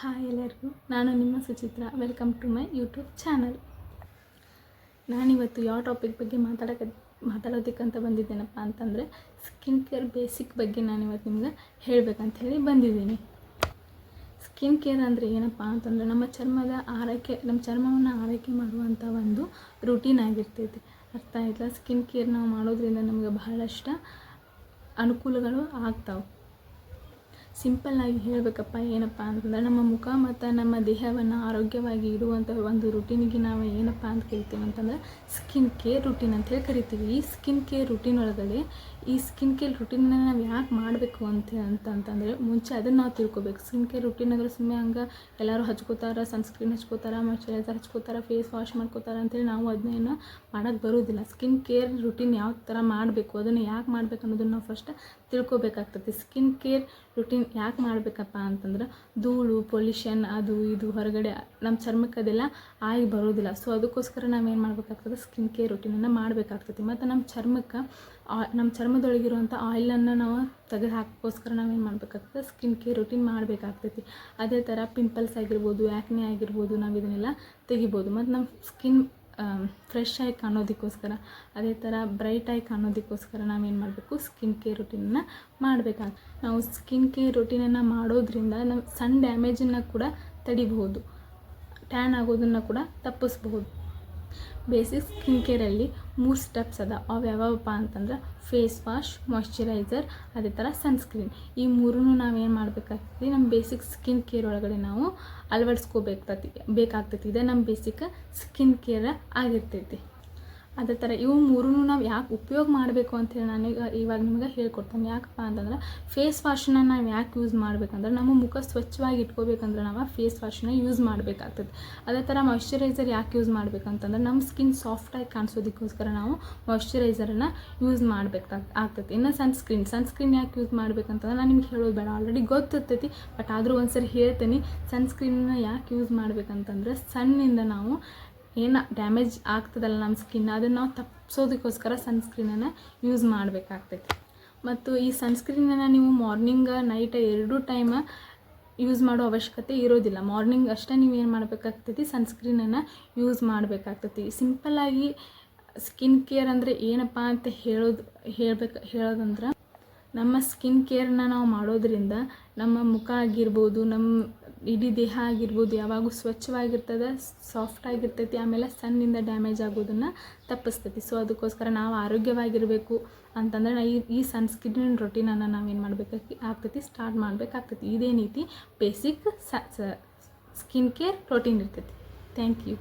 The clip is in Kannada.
ಹಾಯ್ ಎಲ್ಲರಿಗೂ, ನಾನು ನಿಮ್ಮ Suchitra. Welcome to my YouTube channel. ನಾನಿವತ್ತು ಯಾವ ಟಾಪಿಕ್ ಬಗ್ಗೆ ಮಾತಾಡೋದಕ್ಕಂತ ಬಂದಿದ್ದೇನಪ್ಪ ಅಂತಂದರೆ, ಸ್ಕಿನ್ ಕೇರ್ ಬೇಸಿಕ್ ಬಗ್ಗೆ ನಾನಿವತ್ತು ನಿಮ್ಗೆ ಹೇಳಬೇಕಂತ ಹೇಳಿ ಬಂದಿದ್ದೀನಿ. ಸ್ಕಿನ್ ಕೇರ್ ಅಂದರೆ ಏನಪ್ಪ ಅಂತಂದರೆ, ನಮ್ಮ ಚರ್ಮವನ್ನು ಆರೈಕೆ ಮಾಡುವಂಥ ಒಂದು ರೂಟೀನ್ ಆಗಿರ್ತೈತಿ. ಅರ್ಥ ಆಯ್ತಾ? ಸ್ಕಿನ್ ಕೇರ್ ನಾವು ಮಾಡೋದ್ರಿಂದ ನಮಗೆ ಬಹಳಷ್ಟು ಅನುಕೂಲಗಳು ಆಗ್ತಾವೆ. ಸಿಂಪಲ್ಲಾಗಿ ಹೇಳಬೇಕಪ್ಪ ಏನಪ್ಪ ಅಂತಂದರೆ, ನಮ್ಮ ಮುಖ ಮತ್ತು ನಮ್ಮ ದೇಹವನ್ನು ಆರೋಗ್ಯವಾಗಿ ಇಡುವಂಥ ಒಂದು ರೂಟೀನಿಗೆ ನಾವು ಏನಪ್ಪ ಅಂತ ಕೇಳ್ತೀವಿ ಅಂತಂದರೆ ಸ್ಕಿನ್ ಕೇರ್ ರೂಟೀನ್ ಅಂತೇಳಿ ಕರಿತೀವಿ. ಈ ಸ್ಕಿನ್ ಕೇರ್ ರೂಟೀನ್ ಒಳಗಡೆ ಈ ಸ್ಕಿನ್ ಕೇರ್ ರೂಟೀನ್ನ ನಾವು ಯಾಕೆ ಮಾಡಬೇಕು ಅಂತಂದರೆ ಮುಂಚೆ ಅದನ್ನು ನಾವು ತಿಳ್ಕೊಬೇಕು. ಸ್ಕಿನ್ ಕೇರ್ ರೂಟೀನಾದ್ರೆ ಸುಮ್ಮನೆ ಹಂಗೆ ಎಲ್ಲರೂ ಹಚ್ಕೋತಾರೆ, ಸನ್ಸ್ಕ್ರೀನ್ ಹಚ್ಕೋತಾರೆ, ಮಾಯ್ಚರೈಸರ್ ಹಚ್ಕೋತಾರೆ, ಫೇಸ್ ವಾಶ್ ಮಾಡ್ಕೋತಾರೆ ಅಂತೇಳಿ ನಾವು ಅದನ್ನೇನು ಮಾಡೋಕ್ಕೆ ಬರೋದಿಲ್ಲ. ಸ್ಕಿನ್ ಕೇರ್ ರೂಟೀನ್ ಯಾವ ಥರ ಮಾಡಬೇಕು, ಅದನ್ನು ಯಾಕೆ ಮಾಡಬೇಕು ಅನ್ನೋದನ್ನು ನಾವು ಫಸ್ಟ್ ತಿಳ್ಕೊಬೇಕಾಗ್ತದೆ. ಸ್ಕಿನ್ ಕೇರ್ ರೂಟೀನ್ ಯಾಕೆ ಮಾಡಬೇಕಪ್ಪ ಅಂತಂದ್ರೆ, ಧೂಳು, ಪೊಲ್ಯೂಷನ್, ಅದು ಇದು ಹೊರಗಡೆ ನಮ್ಮ ಚರ್ಮಕ್ಕೆ ಅದೆಲ್ಲ ಆಗಿ ಬರೋದಿಲ್ಲ. ಸೊ ಅದಕ್ಕೋಸ್ಕರ ನಾವೇನು ಮಾಡಬೇಕಾಗ್ತದೆ, ಸ್ಕಿನ್ ಕೇರ್ ರೂಟೀನನ್ನು ಮಾಡಬೇಕಾಗ್ತದೆ. ಮತ್ತು ನಮ್ಮ ಚರ್ಮದೊಳಗಿರುವಂಥ ಆಯಿಲನ್ನು ನಾವು ತೆಗೆದು ಹಾಕೋಸ್ಕರ ನಾವೇನು ಮಾಡಬೇಕಾಗ್ತದೆ, ಸ್ಕಿನ್ ಕೇರ್ ರೂಟೀನ್ ಮಾಡಬೇಕಾಗ್ತೈತಿ. ಅದೇ ಥರ ಪಿಂಪಲ್ಸ್ ಆಗಿರ್ಬೋದು, ಆ್ಯಕ್ನೆ ಆಗಿರ್ಬೋದು, ನಾವು ಇದನ್ನೆಲ್ಲ ತೆಗಿಬೋದು. ಮತ್ತು ನಮ್ಮ ಸ್ಕಿನ್ ಫ್ರೆಶ್ ಆಗಿ ಕಾಣೋದಕ್ಕೋಸ್ಕರ, ಅದೇ ಥರ ಬ್ರೈಟಾಗಿ ಕಾಣೋದಕ್ಕೋಸ್ಕರ ನಾವೇನು ಮಾಡಬೇಕು, ಸ್ಕಿನ್ ಕೇರ್ ರೂಟೀನನ್ನು ಮಾಡಬೇಕಾಗ್ತದೆ. ನಾವು ಸ್ಕಿನ್ ಕೇರ್ ರೂಟೀನನ್ನು ಮಾಡೋದ್ರಿಂದ ನಾವು ಸಣ್ಣ ಡ್ಯಾಮೇಜನ್ನು ಕೂಡ ತಡಿಬಹುದು, ಟ್ಯಾನ್ ಆಗೋದನ್ನು ಕೂಡ ತಪ್ಪಿಸ್ಬಹುದು. ಬೇಸಿಕ್ ಸ್ಕಿನ್ ಕೇರಲ್ಲಿ 3 ಸ್ಟೆಪ್ಸ್ ಅದ. ಅವು ಯಾವಪ್ಪ ಅಂತಂದ್ರೆ ಫೇಸ್ ವಾಶ್, ಮಾಯ್ಚರೈಸರ್, ಅದೇ ಥರ ಸನ್ಸ್ಕ್ರೀನ್. ಈ ಮೂರನ್ನು ನಾವೇನು ಮಾಡಬೇಕಾಗ್ತದೆ, ನಮ್ಮ ಬೇಸಿಕ್ ಸ್ಕಿನ್ ಕೇರ್ ಒಳಗಡೆ ನಾವು ಬೇಕಾಗ್ತೈತಿ. ಇದೇ ನಮ್ಮ ಬೇಸಿಕ್ ಸ್ಕಿನ್ ಕೇರ್ ಆಗಿರ್ತೈತಿ. ಅದೇ ಥರ ಇವು ಮೂರನ್ನು ನಾವು ಯಾಕೆ ಉಪಯೋಗ ಮಾಡಬೇಕು ಅಂತೇಳಿ ನಾನು ಇವಾಗ ನಿಮ್ಗೆ ಹೇಳ್ಕೊಡ್ತೇನೆ. ಯಾಕಪ್ಪ ಅಂತಂದ್ರೆ, ಫೇಸ್ ವಾಶನ್ನ ನಾವು ಯಾಕೆ ಯೂಸ್ ಮಾಡಬೇಕಂದ್ರೆ, ನಮ್ಮ ಮುಖ ಸ್ವಚ್ಛವಾಗಿ ಇಟ್ಕೋಬೇಕಂದ್ರೆ ನಾವು ಫೇಸ್ ವಾಶನ್ನ ಯೂಸ್ ಮಾಡಬೇಕಾಗ್ತದೆ. ಅದೇ ಥರ ಮಾಯ್ಚರೈಸರ್ ಯಾಕೆ ಯೂಸ್ ಮಾಡಬೇಕಂತಂದ್ರೆ, ನಮ್ಮ ಸ್ಕಿನ್ ಸಾಫ್ಟಾಗಿ ಕಾಣಿಸೋದಕ್ಕೋಸ್ಕರ ನಾವು ಮಾಯ್ಚರೈಸರನ್ನು ಯೂಸ್ ಮಾಡಬೇಕಾಗ್ತದೆ. ಇನ್ನು ಸನ್ಸ್ಕ್ರೀನ್ ಯಾಕೆ ಯೂಸ್ ಮಾಡಬೇಕಂತಂದ್ರೆ, ನಾನು ನಿಮ್ಗೆ ಹೇಳೋದು ಬೇಡ, ಆಲ್ರೆಡಿ ಗೊತ್ತಿರ್ತೈತಿ. ಬಟ್ ಆದರೂ ಒಂದ್ಸರಿ ಹೇಳ್ತೀನಿ. ಸನ್ಸ್ಕ್ರೀನ್ನ ಯಾಕೆ ಯೂಸ್ ಮಾಡಬೇಕಂತಂದ್ರೆ, ಸನ್ನಿಂದ ನಾವು ಏನು ಡ್ಯಾಮೇಜ್ ಆಗ್ತದಲ್ಲ ನಮ್ಮ ಸ್ಕಿನ್, ಅದನ್ನು ನಾವು ತಪ್ಪಿಸೋದಕ್ಕೋಸ್ಕರ ಸನ್ಸ್ಕ್ರೀನನ್ನು ಯೂಸ್ ಮಾಡಬೇಕಾಗ್ತೈತಿ. ಮತ್ತು ಈ ಸನ್ಸ್ಕ್ರೀನನ್ನು ನೀವು ಮಾರ್ನಿಂಗ್ ನೈಟ್ 2 ಟೈಮ್ ಯೂಸ್ ಮಾಡೋ ಅವಶ್ಯಕತೆ ಇರೋದಿಲ್ಲ. ಮಾರ್ನಿಂಗ್ ಅಷ್ಟೇ ನೀವು ಏನು ಮಾಡಬೇಕಾಗ್ತೈತಿ, ಸನ್ಸ್ಕ್ರೀನನ್ನು ಯೂಸ್ ಮಾಡಬೇಕಾಗ್ತೈತಿ. ಸಿಂಪಲ್ಲಾಗಿ ಸ್ಕಿನ್ ಕೇರ್ ಅಂದರೆ ಏನಪ್ಪ ಅಂತ ಹೇಳೋದಂದ್ರೆ, ನಮ್ಮ ಸ್ಕಿನ್ ಕೇರ್ನ ನಾವು ಮಾಡೋದ್ರಿಂದ ನಮ್ಮ ಮುಖ ಆಗಿರ್ಬೋದು, ನಮ್ಮ ಇಡೀ ದೇಹ ಆಗಿರ್ಬೋದು ಯಾವಾಗೂ ಸ್ವಚ್ಛವಾಗಿರ್ತದೆ, ಸಾಫ್ಟಾಗಿರ್ತೈತಿ. ಆಮೇಲೆ ಸನ್ನಿಂದ ಡ್ಯಾಮೇಜ್ ಆಗೋದನ್ನು ತಪ್ಪಿಸ್ತೈತಿ. ಸೊ ಅದಕ್ಕೋಸ್ಕರ ನಾವು ಆರೋಗ್ಯವಾಗಿರಬೇಕು ಅಂತಂದರೆ ಈ ಸನ್ಸ್ಕ್ರೀನ್ ರೂಟೀನನ್ನು ನಾವೇನು ಮಾಡಬೇಕಾಗ್ತೈತಿ, ಸ್ಟಾರ್ಟ್ ಮಾಡಬೇಕಾಗ್ತೈತಿ. ಇದೇ ರೀತಿ ಬೇಸಿಕ್ ಸ್ಕಿನ್ ಕೇರ್ ರೂಟೀನ್ ಇರ್ತೈತಿ. Thank you.